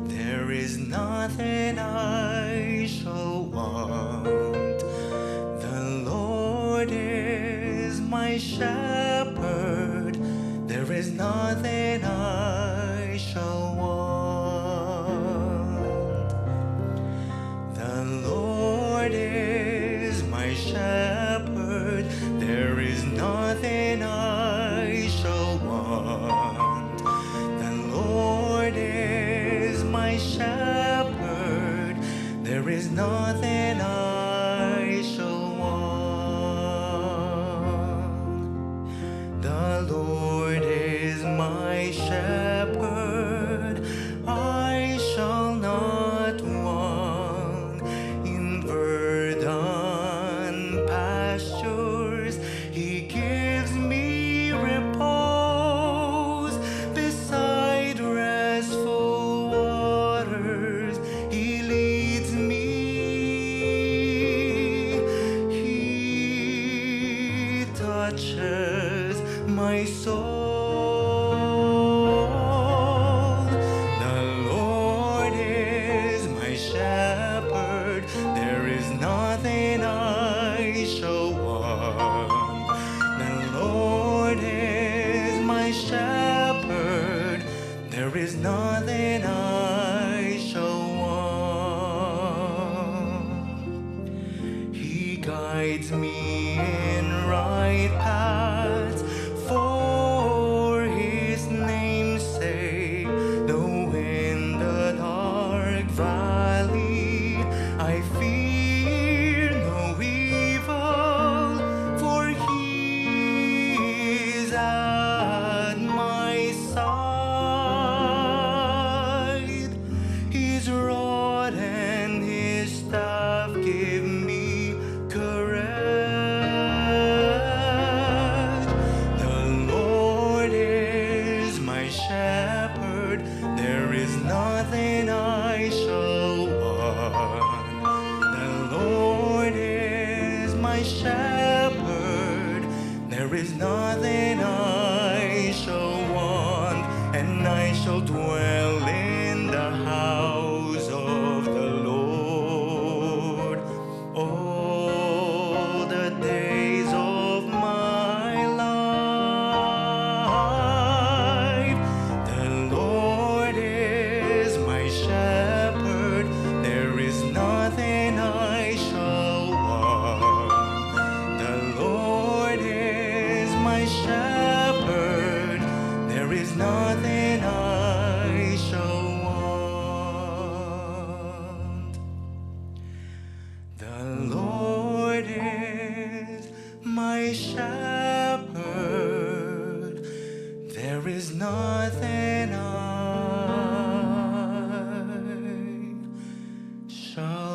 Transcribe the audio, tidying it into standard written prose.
there is nothing I shall want. The Lord is my shepherd, there is nothing I shall want. The Lord is my shepherd, there is nothing I shall want. The Lord is my shepherd, there is nothing I shall want. The Lord is my shepherd, I shall not want. In verdant pastures He gives me repose, beside restful waters He leads me. He touches my soul. The Lord is my shepherd, there is nothing I shall want. The Lord is my shepherd, there is nothing I shall want. He guides me in right paths for His name's sake. Though in the dark valley I fear no evil, for He is at my side. His rod and His staff give me courage. The Lord is my shepherd, there is nothing I shall want. The Lord is my shepherd, there is nothing I shall want. And I shall dwell in the house of the Lord all the days of my life. The Lord is my shepherd, there is nothing I shall want. The Lord is my shepherd, there is nothing I shall want. The Lord is my shepherd, there is nothing I shall